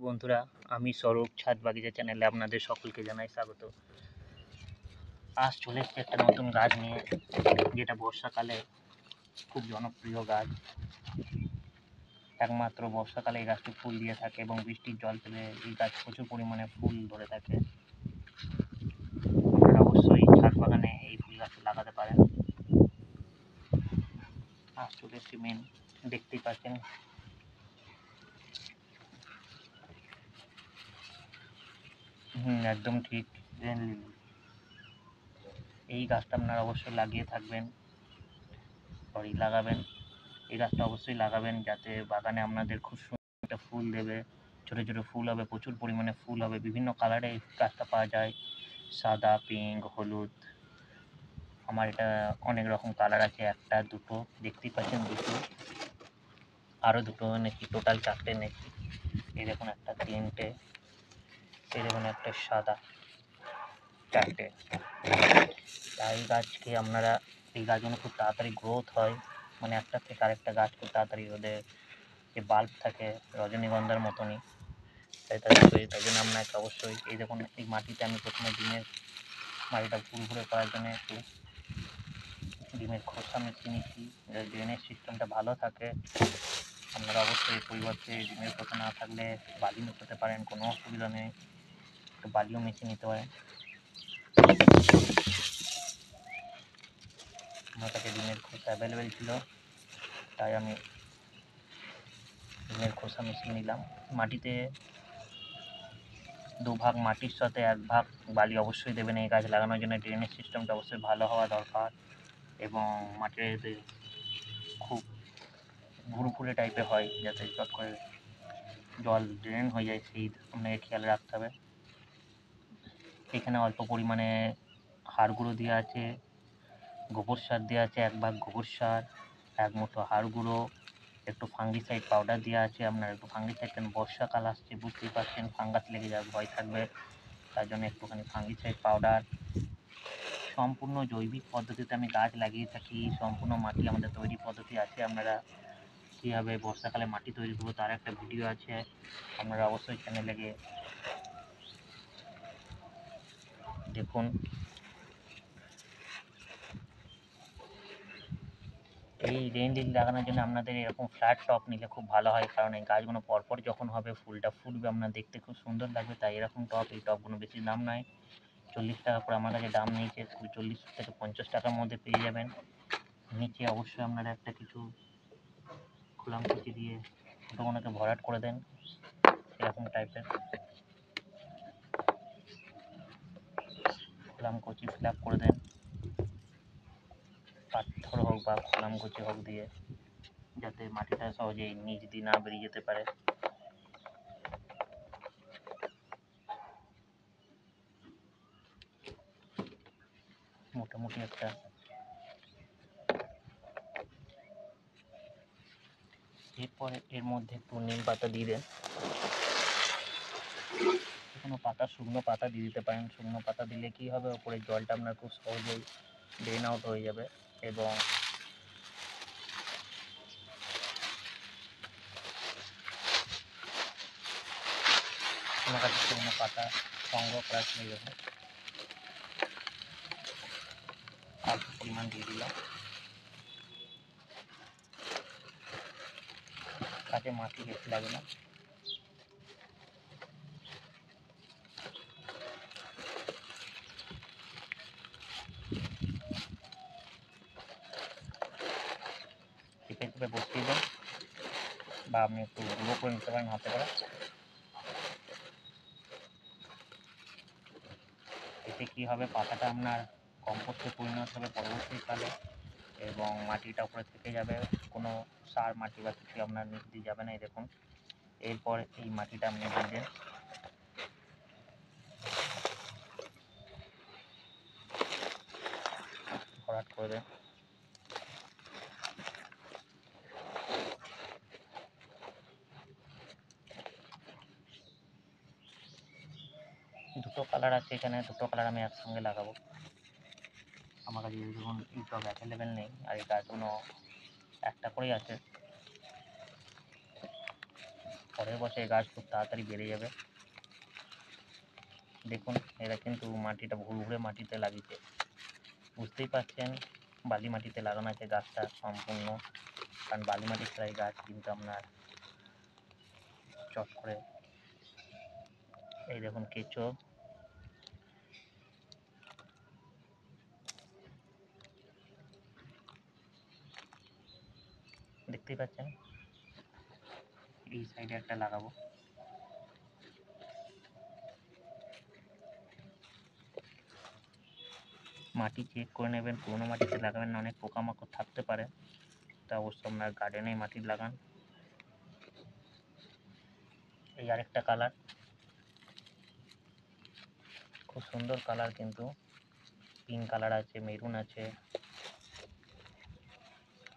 বন্ধুরা, আমি স্বরূপ ছাদ বাগিচা চ্যানেলে আপনাদের সকলকে জানাই স্বাগত। আজ চলে এসেছি একটা নতুন গাছ নিয়ে, যেটা বর্ষাকালে খুব জনপ্রিয় গাছ। একমাত্র বর্ষাকালে এই গাছটি ফুল দিয়ে থাকে এবং বৃষ্টির জল পেলে এই গাছ প্রচুর পরিমাণে ফুল ধরে থাকে। আপনারা অবশ্যই ছাদ বাগানে এই ফুল গাছটি লাগাতে পারেন। আজ চলে এসেছি মেন, দেখতেই পাচ্ছেন একদম ঠিক রেন লিলি। এই গাছটা আপনারা অবশ্যই লাগাবেন। এই গাছটা অবশ্যই লাগাবেন, যাতে বাগানে আপনাদের খুব সুন্দর একটা ফুল দেবে। ছোটো ছোটো ফুল হবে, প্রচুর পরিমাণে ফুল হবে। বিভিন্ন কালারে এই গাছটা পাওয়া যায়, সাদা, পিঙ্ক, হলুদ। আমার এটা অনেক রকম কালার আছে, একটা দুটো দেখতেই পাচ্ছেন, দুটো আরও দুটো এনেছি, টোটাল 4টে এনেছি। এই দেখুন একটা, 3টে, এই দেখুন একটা সাদা, 4টে। তাই গাছকে আপনারা, এই গাছগুলো খুব তাড়াতাড়ি গ্রোথ হয়, মানে একটা থেকে আরেকটা গাছ খুব তাড়াতাড়ি, ওদের যে বাল্ব থাকে রজনীগন্ধার মতনই, তাই জন্য আপনাকে অবশ্যই, এই দেখুন এই মাটিতে আমি প্রথমে মাটিটা ভুরভুরে করার জন্য একটু ডিমের খোসা মিশিয়ে নিচ্ছি, যাতে ড্রেনেজ সিস্টেমটা ভালো থাকে। আপনারা অবশ্যই পরিবর্তে ডিমের খোসা না থাকলে বালি মেশাতে পারেন, কোনো অসুবিধা নেই, একটু বালিও মিশিয়ে নিতে পারেন। আমার কাছে ডিমের খোসা অ্যাভেলেবেল ছিল, তাই আমি ডিমের খোসা মিশিয়ে নিলাম। মাটিতে 2 ভাগ মাটির সাথে 1 ভাগ বালি অবশ্যই দেবেন এই গাছ লাগানোর জন্য। ড্রেনেজ সিস্টেমটা অবশ্যই ভালো হওয়া দরকার, এবং মাটিতে খুব ভুরভুরে টাইপের হয়, যাতে চট করে জল ড্রেন হয়ে যায়, সেই আপনাকে খেয়াল রাখতে হবে। এখানে অল্প পরিমাণে হাড় গুঁড়ো দেওয়া আছে, গোবর সার দেওয়া আছে, 1 ভাগ গোবর সার, 1 মুঠো হাড় গুঁড়ো, একটু ফাঙ্গিসাইড পাউডার দেওয়া আছে। আপনারা একটু ফাঙ্গিসাইড, কেন বর্ষাকাল আসছে বুঝতেই পারছেন, ফাঙ্গাস লেগে যাওয়ার ভয় থাকবে, তার জন্য একটুখানি ফাঙ্গিসাইড পাউডার। সম্পূর্ণ জৈবিক পদ্ধতিতে আমি গাছ লাগিয়ে থাকি, সম্পূর্ণ মাটি আমাদের তৈরি পদ্ধতি আছে। আপনারা কীভাবে বর্ষাকালে মাটি তৈরি করবো তার একটা ভিডিও আছে, আপনারা অবশ্যই চ্যানেলে গিয়ে দেখুন। এই রেইন লিলি লাগানোর জন্য আপনাদের এরকম ফ্ল্যাট টপ নিলে খুব ভালো হয়, কারণ এই গাছগুলো পরপর যখন হবে ফুলটা ফুটবে, আপনার দেখতে খুব সুন্দর লাগবে। তাই এরকম টপ, এই টপগুলো বেশি দাম নয়, 40 টাকা করে আমার কাছে দাম নিয়েছে। 40 থেকে 50 টাকার মধ্যে পেয়ে যাবেন। নিচে অবশ্যই আপনারা একটা কিছু খোলামকুচি দিয়ে ছোটোগুলোকে ভরাট করে দেন, এরকম টাইপের খোলামকুচি ফিল আপ করে দেন, পাথর হোক বা খোলামকুচি হোক দিয়ে, যাতে মাটিটা সহজেই নিচ দিয়ে না বেরিয়ে যেতে পারে। মোটামুটি একটা, এরপরে এর মধ্যে একটু নিম পাতা দিয়ে দেন, কোনো পাতা, শুকনো পাতা দিয়ে দিতে পারেন। শুকনো পাতা দিলে কি হবে, ওপরে জলটা আপনার খুব সহজেই ড্রেন আউট হয়ে যাবে। এবং আমার কাছে শুকনো পাতা সংগ্রহ করা ছিল, যখন অল্প পরিমাণ দিয়ে দিলাম। কাছে মাটি বেশি লাগে না। চেপে চেপে বসিয়ে দেন, বা আপনি একটু গুঁড়ো করে নিতে পারেন হাতে করে। এতে কী হবে, পাতাটা আপনার কম্পোস্টে পরিণত হবে পরবর্তীকালে, এবং মাটিটা উপরে থেকে যাবে, কোনো সার মাটি বা কিছু আপনার নিচ দিয়ে যাবে না। এই দেখুন, এরপর এই মাটিটা আপনি দিয়ে দেন, ভরাট করে দেন। দুটো কালার আছে এখানে, দুটো কালার আমি একসঙ্গে লাগাবো। আমার কাছে দেখুন এই টব অ্যাভেলেবেল নেই, আর এই গাছগুলো একটা করেই আছে, পরের বছর গাছ খুব তাড়াতাড়ি বেড়ে যাবে। দেখুন এরা কিন্তু মাটিটা ভুরভুরে মাটিতে লাগিয়েছে, বুঝতেই পারছেন বালি মাটিতে লাগানো আছে গাছটা সম্পূর্ণ, কারণ বালি মাটি ছাড়া এই গাছ কিন্তু আপনার চট করে। এই দেখুন কেঁচো, দেখতেই পাচ্ছেন। এই সাইডে একটা লাগাবো। মাটি চেক করে নেবেন, পুরোনো মাটিতে লাগাবেন না, অনেক পোকামাকড় থাকতে পারে, তা অবশ্য আপনার গার্ডেনে মাটি লাগান। এই আরেকটা কালার, খুব সুন্দর কালার, কিন্তু পিঙ্ক কালার আছে, মেরুন আছে।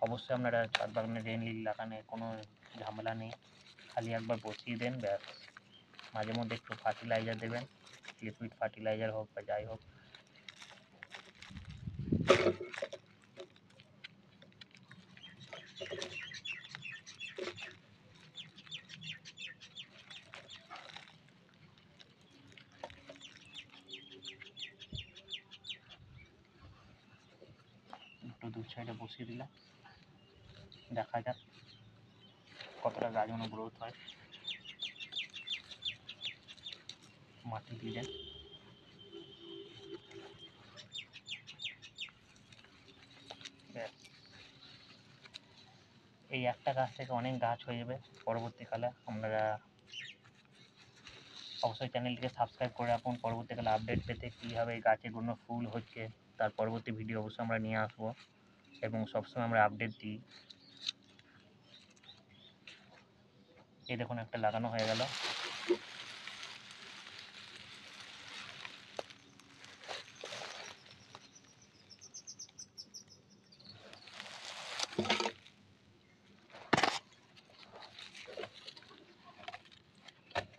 অবশ্যই আপনারা ছাদ বাগানে রেন লিলি লাগানে কোনো ঝামেলা নেই, খালি একবার বসিয়ে দেন ব্যাস। মাঝে মধ্যে একটু ফার্টিলাইজার দেবেন, লিকুইড ফার্টিলাইজার হোক বা যাই হোক। একটু দু সাইডে বসিয়ে দিলাম, দেখা যাক কতটা গাছ গ্রোথ হয়। মাটি দিয়ে দেন। এই একটা গাছ থেকে অনেক গাছ হয়ে যাবে পরবর্তীকালে। আপনারা অবশ্যই চ্যানেলটিকে সাবস্ক্রাইব করে রাখুন, পরবর্তীকালে আপডেট পেতে কীভাবে এই গাছে কোনো ফুল হচ্ছে তার পরবর্তী ভিডিও অবশ্যই আমরা নিয়ে আসবো এবং সবসময় আমরা আপডেট দিই। এই দেখুন একটা লাগানো হয়ে গেল।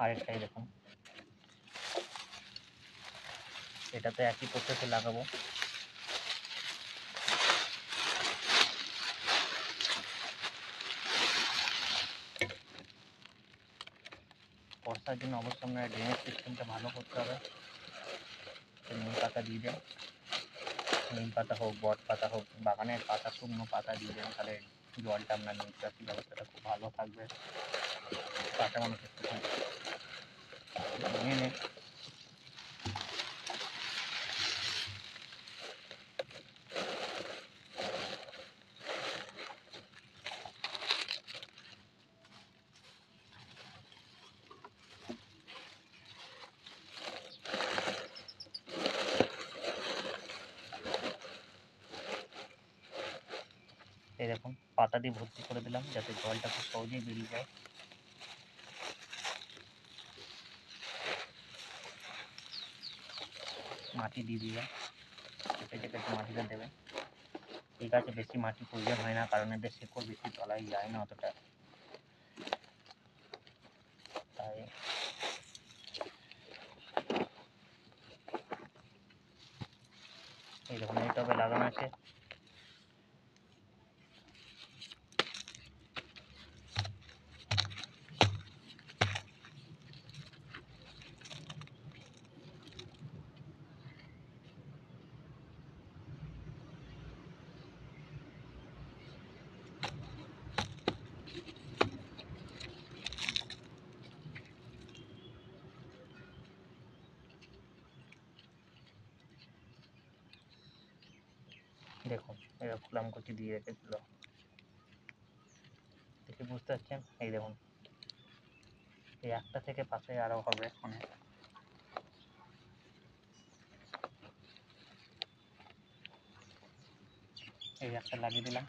আরেকটাই দেখুন, এটাতে একই প্রসেসে লাগাবো। বর্ষার জন্য অবশ্যই আপনার ড্রেনেজ সিস্টেমটা ভালো করতে হবে। নিম পাতা দিয়ে দেন, নিম পাতা হোক, বট পাতা হোক, বাগানের পাতা, শুকনো পাতা দিয়ে দেন, তাহলে জলটা আপনার নিকাশি ব্যবস্থাটা খুব ভালো থাকবে। পাতা মানুষ একটু নিয়ে নেন। এই দেখুন পাতা দিয়ে ভর্তি করে দিলাম যাতে জলটা খুব সহজেই বেরিয়ে যায়। মাটি দিয়ে দিলাম, কেটে কেটে মাটিটা দেবেন। এই গাছে বেশি মাটি প্রয়োজন হয় না, কারণ এদের শেকড় বেশি তলায় যায় না অতটা, তাই এই দেখুন এই টবে লাগানো আছে। দেখুন এরা ফুলামকুচি দিয়ে রেখেছিল, দেখে বুঝতে পারছেন। এই দেখুন এই একটা থেকে পাশে আরও হবে অনেক। এই একটা লাগিয়ে দিলাম,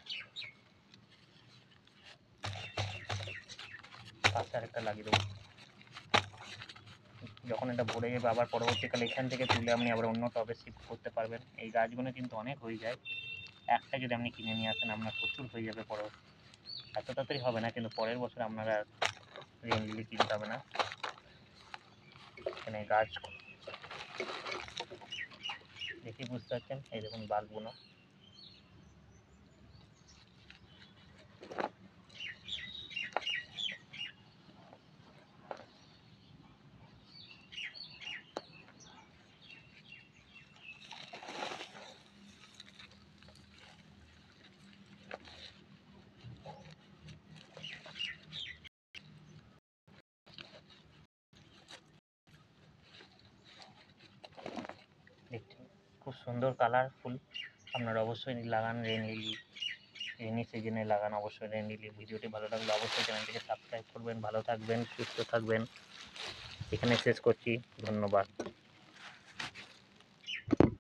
পাশে আরেকটা লাগিয়ে দেবো। যখন এটা ভরে যাবে আবার পরবর্তীকালে এখান থেকে তুলে আপনি আবার অন্য টবে শিফট করতে পারবেন। এই গাছগুলো কিন্তু অনেক হয়ে যায়, একটা যদি আপনি কিনে নিয়ে আসেন আপনার প্রচুর হয়ে যাবে। এত তাড়াতাড়ি হবে না, কিন্তু পরের বছর আপনারা রেন লিলি কিনতে হবে না। এখানে গাছ দেখে বুঝতে পারছেন। এই দেখুন বাল্বগুলো, সুন্দর কালারফুল। আপনারা অবশ্যই লাগান রেনি সিজনে লাগান, অবশ্যই রেনি লিভ। ভিডিওটি ভালো লাগলে অবশ্যই চ্যানেলটিকে সাবস্ক্রাইব করবেন। ভালো থাকবেন, সুস্থ থাকবেন। এখানে শেষ করছি, ধন্যবাদ।